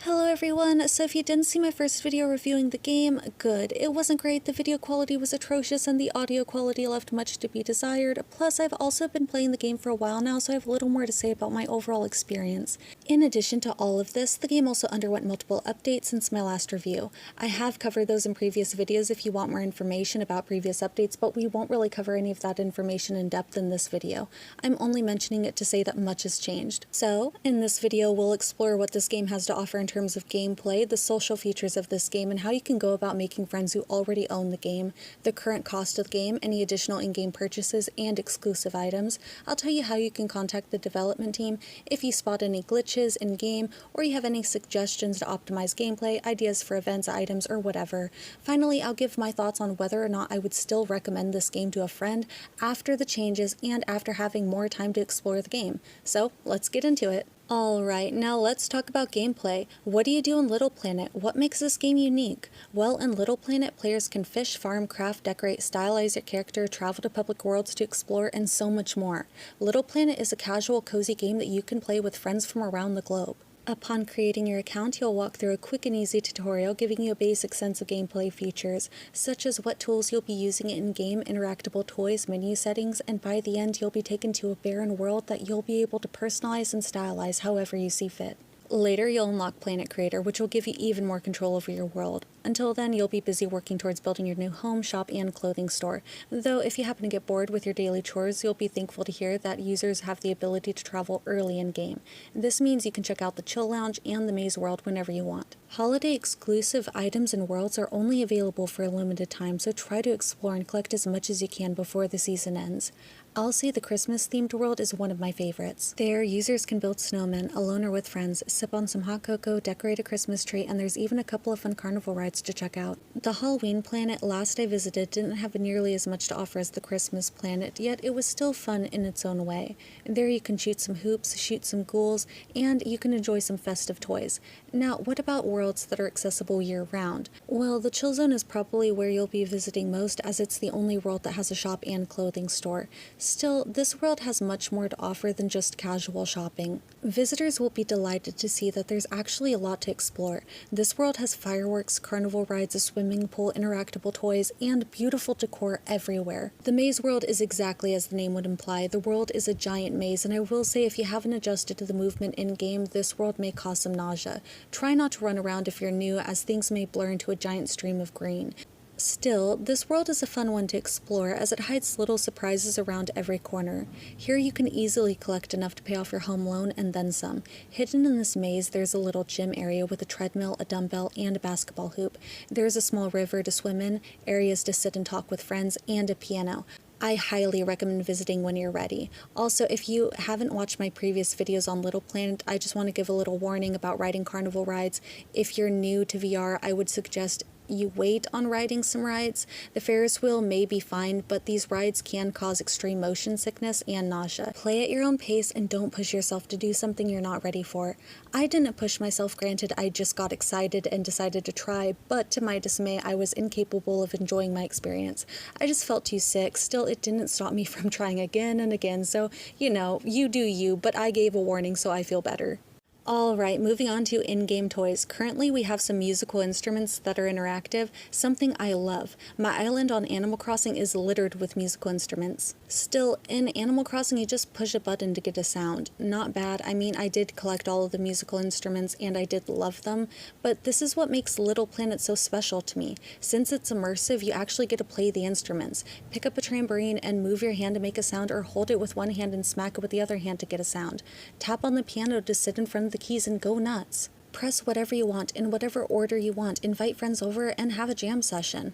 Hello everyone, so if you didn't see my first video reviewing the game, good. It wasn't great, the video quality was atrocious and the audio quality left much to be desired, plus I've also been playing the game for a while now, so I have a little more to say about my overall experience. In addition to all of this, the game also underwent multiple updates since my last review. I have covered those in previous videos if you want more information about previous updates, but we won't really cover any of that information in depth in this video. I'm only mentioning it to say that much has changed. So, in this video we'll explore what this game has to offer in terms of gameplay, the social features of this game, and how you can go about making friends who already own the game, the current cost of the game, any additional in-game purchases, and exclusive items. I'll tell you how you can contact the development team if you spot any glitches in-game, or you have any suggestions to optimize gameplay, ideas for events, items, or whatever. Finally, I'll give my thoughts on whether or not I would still recommend this game to a friend after the changes and after having more time to explore the game. So, let's get into it. Alright, now let's talk about gameplay. What do you do in Little Planet? What makes this game unique? Well, in Little Planet, players can fish, farm, craft, decorate, stylize your character, travel to public worlds to explore, and so much more. Little Planet is a casual, cozy game that you can play with friends from around the globe. Upon creating your account, you'll walk through a quick and easy tutorial giving you a basic sense of gameplay features, such as what tools you'll be using in-game, interactable toys, menu settings, and by the end you'll be taken to a barren world that you'll be able to personalize and stylize however you see fit. Later, you'll unlock Planet Creator, which will give you even more control over your world. Until then, you'll be busy working towards building your new home, shop, and clothing store. Though, if you happen to get bored with your daily chores, you'll be thankful to hear that users have the ability to travel early in-game. This means you can check out the Chill Lounge and the Maze World whenever you want. Holiday exclusive items and worlds are only available for a limited time, so try to explore and collect as much as you can before the season ends. I'll say the Christmas-themed world is one of my favorites. There, users can build snowmen, alone or with friends, sip on some hot cocoa, decorate a Christmas tree, and there's even a couple of fun carnival rides to check out. The Halloween planet last I visited didn't have nearly as much to offer as the Christmas planet, yet it was still fun in its own way. There you can shoot some hoops, shoot some ghouls, and you can enjoy some festive toys. Now, what about worlds that are accessible year-round? Well, the Chill Zone is probably where you'll be visiting most, as it's the only world that has a shop and clothing store. Still, this world has much more to offer than just casual shopping. Visitors will be delighted to see that there's actually a lot to explore. This world has fireworks, carnival rides, a swimming pool, interactable toys, and beautiful decor everywhere. The maze world is exactly as the name would imply. The world is a giant maze, and I will say if you haven't adjusted to the movement in-game, this world may cause some nausea. Try not to run around if you're new, as things may blur into a giant stream of green. Still, this world is a fun one to explore as it hides little surprises around every corner. Here you can easily collect enough to pay off your home loan and then some. Hidden in this maze, there's a little gym area with a treadmill, a dumbbell, and a basketball hoop. There's a small river to swim in, areas to sit and talk with friends, and a piano. I highly recommend visiting when you're ready. Also, if you haven't watched my previous videos on Little Planet, I just want to give a little warning about riding carnival rides. If you're new to VR, I would suggest you wait on riding some rides. The Ferris wheel may be fine, but these rides can cause extreme motion sickness and nausea. Play at your own pace and don't push yourself to do something you're not ready for. I didn't push myself, granted I just got excited and decided to try, but to my dismay I was incapable of enjoying my experience. I just felt too sick. Still, it didn't stop me from trying again and again, so you know, you do you, but I gave a warning so I feel better. Alright, moving on to in-game toys. Currently we have some musical instruments that are interactive, something I love. My island on Animal Crossing is littered with musical instruments. Still, in Animal Crossing you just push a button to get a sound. Not bad, I mean I did collect all of the musical instruments and I did love them, but this is what makes Little Planet so special to me. Since it's immersive, you actually get to play the instruments. Pick up a tambourine and move your hand to make a sound, or hold it with one hand and smack it with the other hand to get a sound. Tap on the piano to sit in front of the keys and go nuts. Press whatever you want in whatever order you want, invite friends over, and have a jam session.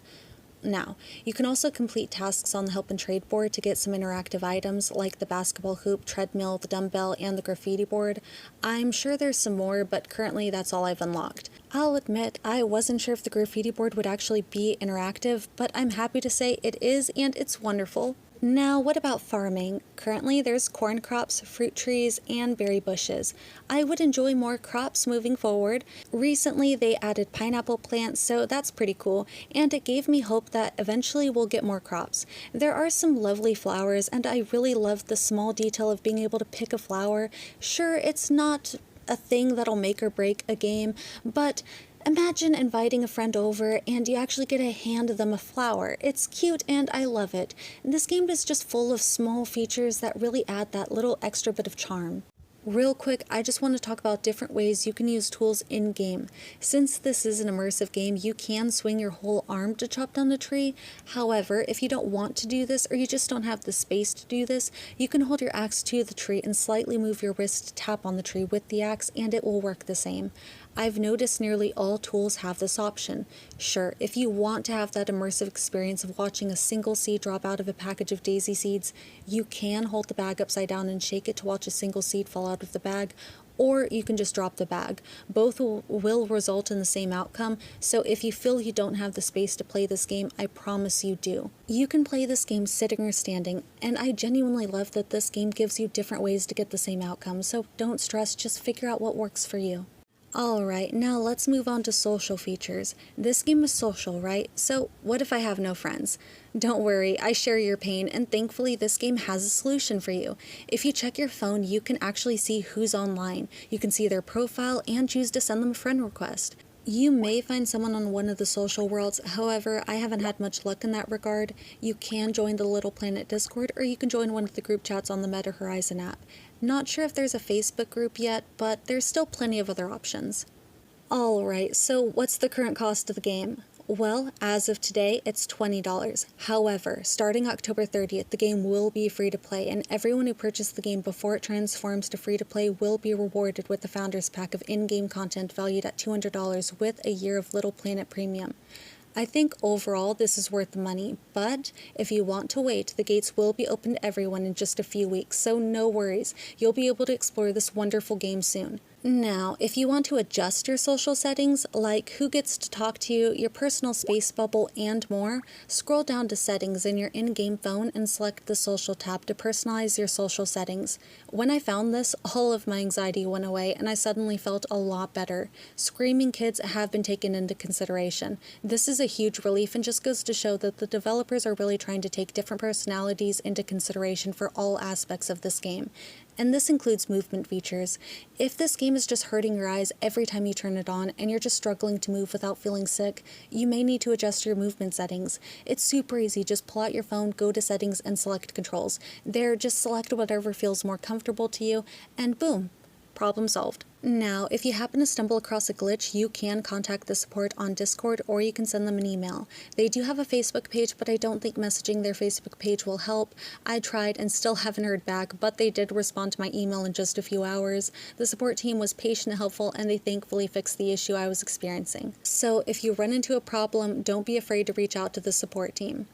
Now, you can also complete tasks on the help and trade board to get some interactive items like the basketball hoop, treadmill, the dumbbell, and the graffiti board. I'm sure there's some more, but currently that's all I've unlocked. I'll admit, I wasn't sure if the graffiti board would actually be interactive, but I'm happy to say it is, and it's wonderful. Now, what about farming? Currently, there's corn crops, fruit trees, and berry bushes. I would enjoy more crops moving forward. Recently, they added pineapple plants, so that's pretty cool, and it gave me hope that eventually we'll get more crops. There are some lovely flowers, and I really love the small detail of being able to pick a flower. Sure, it's not a thing that'll make or break a game, but imagine inviting a friend over and you actually get to hand them a flower. It's cute and I love it. This game is just full of small features that really add that little extra bit of charm. Real quick, I just want to talk about different ways you can use tools in-game. Since this is an immersive game, you can swing your whole arm to chop down the tree. However, if you don't want to do this or you just don't have the space to do this, you can hold your axe to the tree and slightly move your wrist to tap on the tree with the axe and it will work the same. I've noticed nearly all tools have this option. Sure, if you want to have that immersive experience of watching a single seed drop out of a package of daisy seeds, you can hold the bag upside down and shake it to watch a single seed fall out of the bag, or you can just drop the bag. Both will result in the same outcome, so if you feel you don't have the space to play this game, I promise you do. You can play this game sitting or standing, and I genuinely love that this game gives you different ways to get the same outcome, so don't stress, just figure out what works for you. Alright, now let's move on to social features. This game is social, right? So what if I have no friends? Don't worry, I share your pain, and thankfully this game has a solution for you. If you check your phone, you can actually see who's online. You can see their profile and choose to send them a friend request. You may find someone on one of the social worlds, however, I haven't had much luck in that regard. You can join the Little Planet Discord, or you can join one of the group chats on the Meta Horizon app. Not sure if there's a Facebook group yet, but there's still plenty of other options. Alright, so what's the current cost of the game? Well, as of today, it's $20. However, starting October 30th, the game will be free to play, and everyone who purchased the game before it transforms to free to play will be rewarded with the Founders Pack of in-game content valued at $200 with a year of Little Planet Premium. I think overall this is worth the money, but if you want to wait, the gates will be open to everyone in just a few weeks, so no worries, you'll be able to explore this wonderful game soon. Now, if you want to adjust your social settings, like who gets to talk to you, your personal space bubble, and more, scroll down to Settings in your in-game phone and select the Social tab to personalize your social settings. When I found this, all of my anxiety went away and I suddenly felt a lot better. Screaming kids have been taken into consideration. This is a huge relief and just goes to show that the developers are really trying to take different personalities into consideration for all aspects of this game. And this includes movement features. If this game is just hurting your eyes every time you turn it on and you're just struggling to move without feeling sick, you may need to adjust your movement settings. It's super easy, just pull out your phone, go to settings, and select controls. There, just select whatever feels more comfortable to you, and boom, problem solved. Now, if you happen to stumble across a glitch, you can contact the support on Discord or you can send them an email. They do have a Facebook page, but I don't think messaging their Facebook page will help. I tried and still haven't heard back, but they did respond to my email in just a few hours. The support team was patient and helpful, and they thankfully fixed the issue I was experiencing. So if you run into a problem, don't be afraid to reach out to the support team.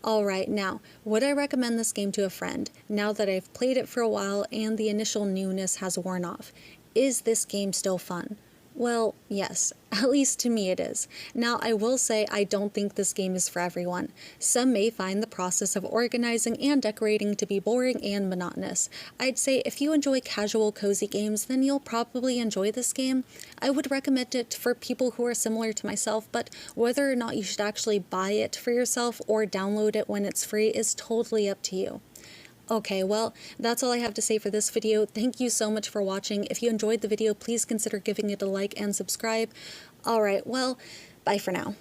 Alright, now, would I recommend this game to a friend, now that I've played it for a while and the initial newness has worn off? Is this game still fun? Well, yes, at least to me it is. Now, I will say I don't think this game is for everyone. Some may find the process of organizing and decorating to be boring and monotonous. I'd say if you enjoy casual, cozy games, then you'll probably enjoy this game. I would recommend it for people who are similar to myself, but whether or not you should actually buy it for yourself or download it when it's free is totally up to you. Okay, well, that's all I have to say for this video. Thank you so much for watching. If you enjoyed the video, please consider giving it a like and subscribe. Alright, well, bye for now.